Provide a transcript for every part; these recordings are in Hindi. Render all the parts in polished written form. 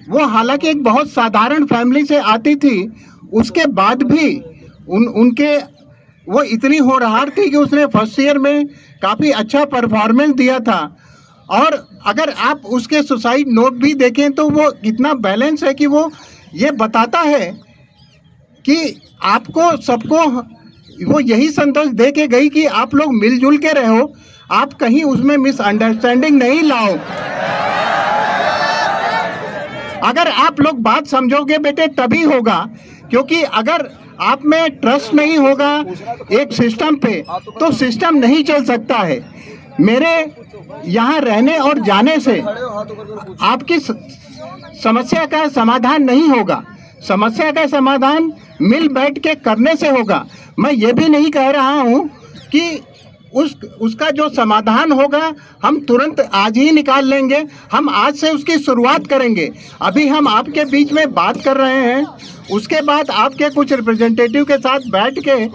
वो हालांकि एक बहुत साधारण फैमिली से आती थी, उसके बाद भी उनके वो इतनी होनहार थी कि उसने फर्स्ट ईयर में काफ़ी अच्छा परफॉर्मेंस दिया था। और अगर आप उसके सुसाइड नोट भी देखें तो वो कितना बैलेंस है कि वो ये बताता है कि आपको सबको वो यही संदेश दे के गई कि आप लोग मिलजुल के रहो, आप कहीं उसमें मिसअंडरस्टैंडिंग नहीं लाओ। अगर आप लोग बात समझोगे बेटे तभी होगा, क्योंकि अगर आप में ट्रस्ट नहीं होगा एक सिस्टम पे तो सिस्टम नहीं चल सकता है। मेरे यहाँ रहने और जाने से आपकी समस्या का समाधान नहीं होगा, समस्या का समाधान मिल बैठ के करने से होगा। मैं ये भी नहीं कह रहा हूँ कि उसका जो समाधान होगा हम तुरंत आज ही निकाल लेंगे, हम आज से उसकी शुरुआत करेंगे। अभी हम आपके बीच में बात कर रहे हैं, उसके बाद आपके कुछ रिप्रेजेंटेटिव के साथ बैठ के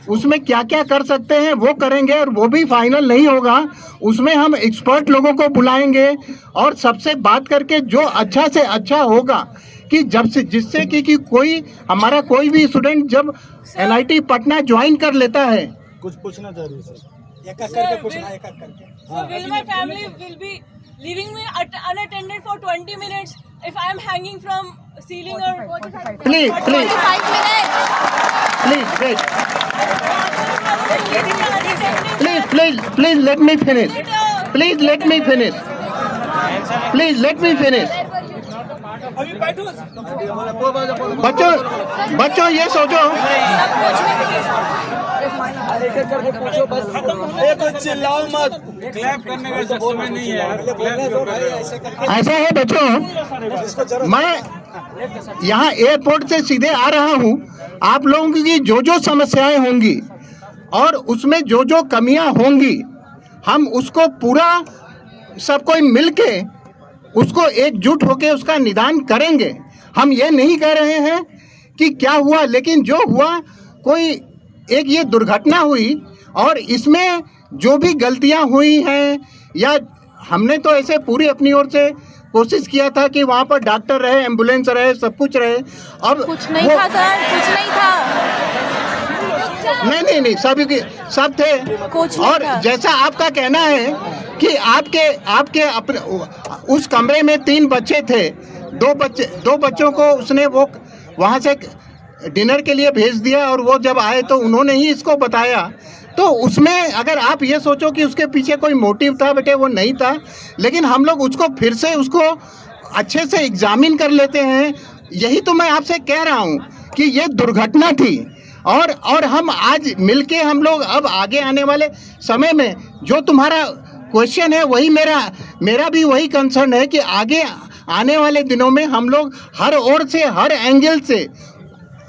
उसमें क्या क्या कर सकते हैं वो करेंगे, और वो भी फाइनल नहीं होगा, उसमें हम एक्सपर्ट लोगों को बुलाएंगे और सबसे बात करके जो अच्छा से अच्छा होगा कि जिससे कि कोई हमारा कोई भी स्टूडेंट जब NIT पटना ज्वाइन कर लेता है। कुछ पूछना चाह रही हूँ सर, एक करके पूछना, एक करके। So will my family will be leaving me unattended for 20 minutes if I am hanging from ceiling or 45 Please minutes. Please let me finish. Please let me finish. Please let me finish. बच्चों ये सोचो, चिल्लाओ मत, क्लैप करने का समय नहीं है। ऐसा है बच्चों, मैं यहाँ एयरपोर्ट से सीधे आ रहा हूँ। आप लोगों की जो समस्याएं होंगी और उसमें जो कमियां होंगी, हम उसको पूरा सब कोई मिलके उसको एकजुट होके उसका निदान करेंगे। हम ये नहीं कह रहे हैं कि क्या हुआ, लेकिन जो हुआ कोई एक ये दुर्घटना हुई और इसमें जो भी गलतियां हुई हैं, या हमने तो ऐसे पूरी अपनी ओर से कोशिश किया था कि वहाँ पर डॉक्टर रहे, एम्बुलेंस रहे, सब कुछ रहे। अब कुछ नहीं था सर, कुछ नहीं था। नहीं सब थे। और जैसा आपका कहना है कि आपके अपने उस कमरे में 3 बच्चे थे, 2 बच्चों को उसने वो वहाँ से डिनर के लिए भेज दिया, और वो जब आए तो उन्होंने ही इसको बताया। तो उसमें अगर आप ये सोचो कि उसके पीछे कोई मोटिव था, बेटे वो नहीं था। लेकिन हम लोग उसको फिर से उसको अच्छे से एग्जामिन कर लेते हैं। यही तो मैं आपसे कह रहा हूँ कि ये दुर्घटना थी, और हम आज मिलके हम लोग अब आगे आने वाले समय में जो तुम्हारा क्वेश्चन है वही मेरा भी वही कंसर्न है कि आगे आने वाले दिनों में हम लोग हर ओर से, हर एंगल से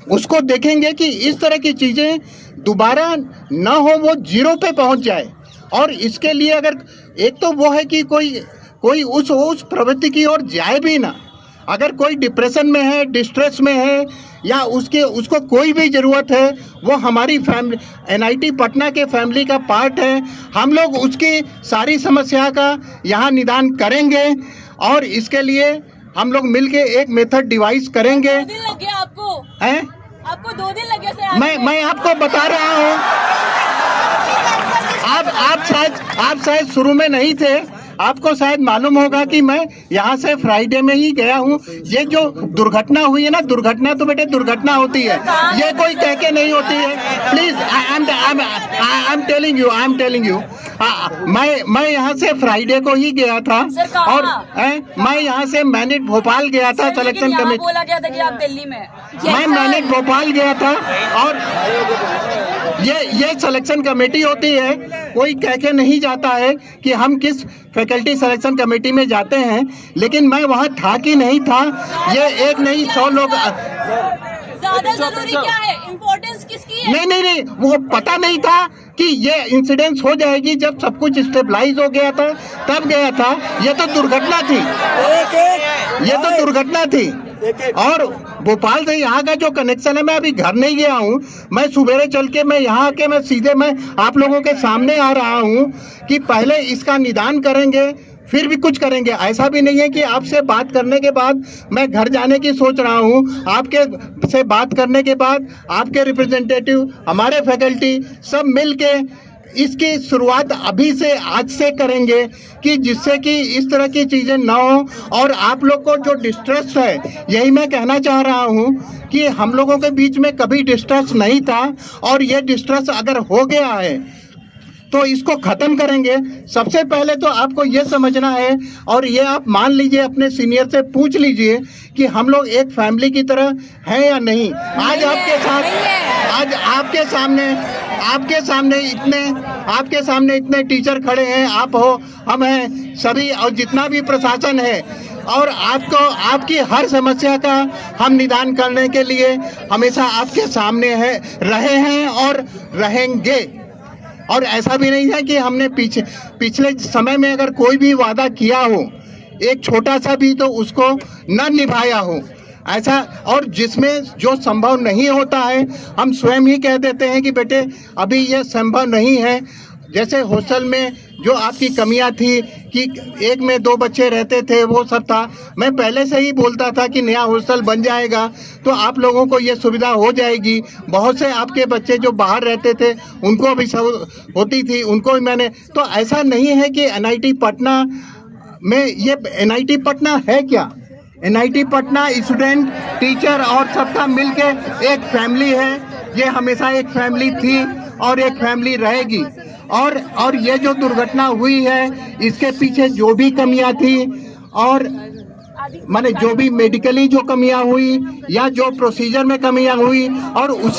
उसको देखेंगे कि इस तरह की चीज़ें दोबारा ना हो, वो जीरो पे पहुंच जाए। और इसके लिए अगर एक तो वो है कि कोई उस प्रवृत्ति की ओर जाए भी ना। अगर कोई डिप्रेशन में है, डिस्ट्रेस में है, या उसको कोई भी ज़रूरत है, वो हमारी फैमिली NIT पटना के फैमिली का पार्ट है। हम लोग उसकी सारी समस्या का यहाँ निदान करेंगे, और इसके लिए हम लोग मिलके एक मेथड डिवाइस करेंगे। 2 दिन लग गया आपको? हैं? आपको 2 दिन लगे सर? मैं आपको बता रहा हूँ, आप शायद शुरू में नहीं थे, आपको शायद मालूम होगा कि मैं यहाँ से फ्राइडे में ही गया हूँ। ये जो दुर्घटना हुई है ना, दुर्घटना तो बेटे दुर्घटना होती है, ये कोई कह के नहीं होती है। Please I am telling you मैं यहाँ से फ्राइडे को ही गया था, और मैं यहाँ से मैनेट भोपाल गया था सिलेक्शन कमेटी। बोला गया था कि आप दिल्ली में। मैं मैनेट भोपाल गया था, और ये सिलेक्शन कमेटी होती है, कोई कह के नहीं जाता है कि हम किस फैकल्टी सिलेक्शन कमेटी में जाते हैं। लेकिन मैं वहाँ था कि नहीं था, ये एक नहीं 100 लोग। ज्यादा जरूरी क्या है, इम्पोर्टेंस किसकी है? नहीं, वो पता नहीं था कि ये इंसिडेंस हो जाएगी। जब सब कुछ स्टेबलाइज हो गया था तब गया था। ये तो दुर्घटना थी, और भोपाल से यहाँ का जो कनेक्शन है, मैं अभी घर नहीं गया हूँ। मैं सुबेरे चल के मैं यहाँ आके मैं सीधे आप लोगों के सामने आ रहा हूँ कि पहले इसका निदान करेंगे, फिर भी कुछ करेंगे। ऐसा भी नहीं है कि आपसे बात करने के बाद मैं घर जाने की सोच रहा हूँ। आपके से बात करने के बाद आपके रिप्रेजेंटेटिव, हमारे फैकल्टी सब मिल के इसकी शुरुआत अभी से, आज से करेंगे कि जिससे कि इस तरह की चीज़ें ना हो। और आप लोग को जो डिस्ट्रेस है, यही मैं कहना चाह रहा हूँ कि हम लोगों के बीच में कभी डिस्ट्रेस नहीं था, और ये डिस्ट्रेस अगर हो गया है तो इसको ख़त्म करेंगे। सबसे पहले तो आपको ये समझना है, और ये आप मान लीजिए, अपने सीनियर से पूछ लीजिए कि हम लोग एक फैमिली की तरह हैं या नहीं। आज आपके साथ, आज आपके सामने इतने टीचर खड़े हैं, आप हो, हम हैं, सभी, और जितना भी प्रशासन है, और आपको आपकी हर समस्या का हम निदान करने के लिए हमेशा आपके सामने रहे हैं और रहेंगे। और ऐसा भी नहीं है कि हमने पिछले समय में अगर कोई भी वादा किया हो, एक छोटा सा भी, तो उसको न निभाया हो, ऐसा। और जिसमें जो संभव नहीं होता है, हम स्वयं ही कह देते हैं कि बेटे अभी ये संभव नहीं है। जैसे हॉस्टल में जो आपकी कमियां थी कि एक में 2 बच्चे रहते थे, वो सब था। मैं पहले से ही बोलता था कि नया हॉस्टल बन जाएगा तो आप लोगों को ये सुविधा हो जाएगी। बहुत से आपके बच्चे जो बाहर रहते थे उनको भी होती थी, उनको भी मैंने। तो ऐसा नहीं है कि NIT पटना में, ये NIT पटना है क्या? NIT पटना स्टूडेंट, टीचर और सबका मिलके एक फैमिली है। ये हमेशा एक फैमिली थी और एक फैमिली रहेगी। और ये जो दुर्घटना हुई है, इसके पीछे जो भी कमियां थी, और माने जो भी मेडिकली जो कमियां हुई या जो प्रोसीजर में कमियां हुई, और उस